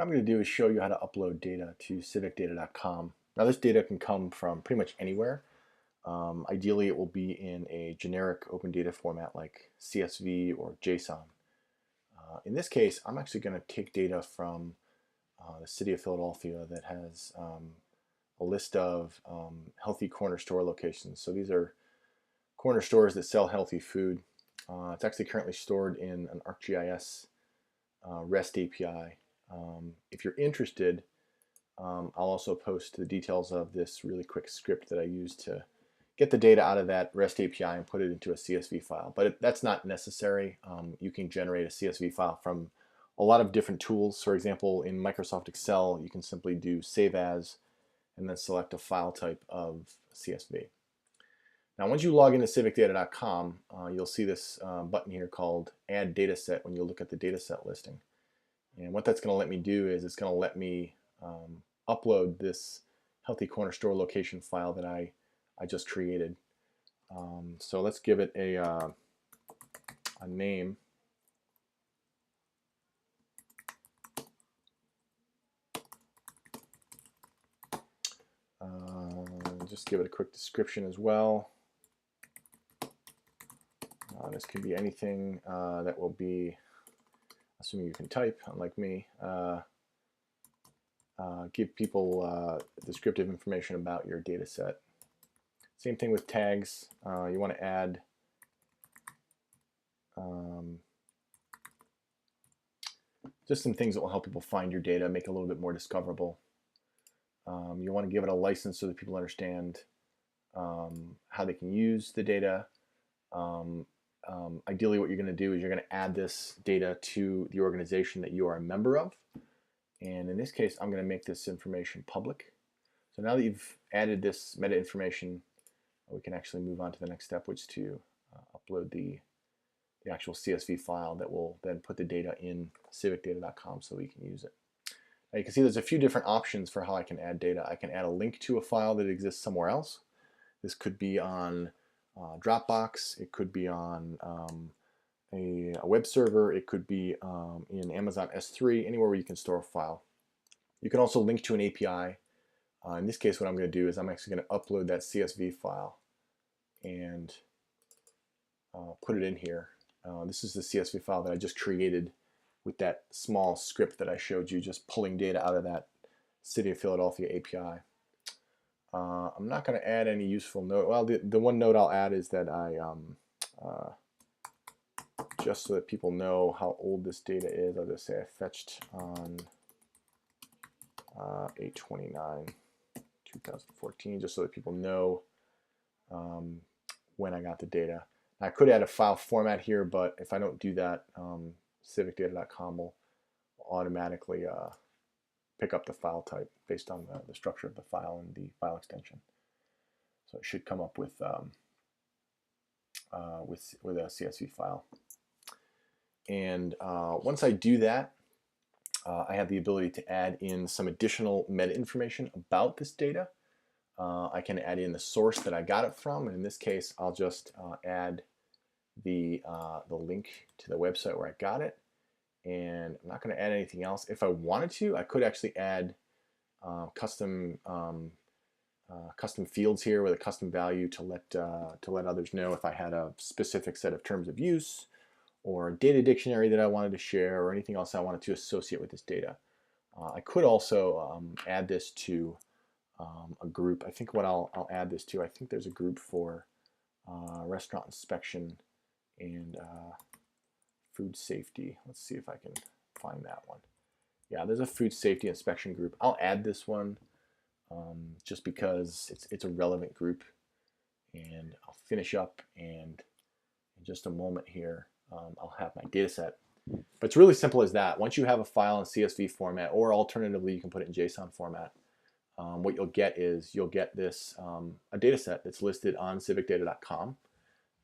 What I'm going to do is show you how to upload data to civicdata.com. Now this data can come from pretty much anywhere. Ideally it will be in a generic open data format like CSV or JSON. In this case, I'm actually going to take data from the city of Philadelphia that has a list of healthy corner store locations. So these are corner stores that sell healthy food. It's actually currently stored in an ArcGIS REST API. If you're interested, I'll also post the details of this really quick script that I use to get the data out of that REST API and put it into a CSV file. But that's not necessary. You can generate a CSV file from a lot of different tools. For example, in Microsoft Excel, you can simply do Save As and then select a file type of CSV. Now, once you log into civicdata.com, you'll see this button here called Add Dataset when you look at the dataset listing. And what that's going to let me do is it's going to let me upload this healthy corner store location file that I just created. So let's give it a name. Just give it a quick description as well. This could be anything that will be, assuming you can type, unlike me, give people descriptive information about your data set. Same thing with tags. You want to add just some things that will help people find your data, make it a little bit more discoverable. You want to give it a license so that people understand how they can use the data. Ideally, what you're going to do is you're going to add this data to the organization that you are a member of. And in this case, I'm going to make this information public. So now that you've added this meta information, we can actually move on to the next step, which is to upload the actual CSV file that will then put the data in civicdata.com so we can use it. Now you can see there's a few different options for how I can add data. I can add a link to a file that exists somewhere else. This could be on Dropbox, it could be on a web server, it could be in Amazon S3, anywhere where you can store a file. You can also link to an API. In this case, what I'm going to do is I'm actually going to upload that CSV file and put it in here. This is the CSV file that I just created with that small script that I showed you, just pulling data out of that City of Philadelphia API. I'm not going to add any useful note. Well, the one note I'll add is that I, just so that people know how old this data is, I'll just say I fetched on 8/29/2014, just so that people know when I got the data. I could add a file format here, but if I don't do that, civicdata.com will automatically pick up the file type based on the structure of the file and the file extension. So it should come up with a CSV file. And once I do that, I have the ability to add in some additional meta information about this data. I can add in the source that I got it from, and in this case, I'll just add the link to the website where I got it. And I'm not going to add anything else. If I wanted to, I could actually add custom fields here with a custom value to let others know if I had a specific set of terms of use or a data dictionary that I wanted to share or anything else I wanted to associate with this data. I could also add this to a group. I think what I'll add this to, I think there's a group for restaurant inspection and food safety. Let's see if I can find that one. Yeah, there's a food safety inspection group. I'll add this one just because it's a relevant group. And I'll finish up, and in just a moment here, I'll have my data set. But it's really simple as that. Once you have a file in CSV format, or alternatively, you can put it in JSON format, what you'll get is you'll get this a data set that's listed on civicdata.com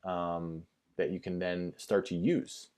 that you can then start to use.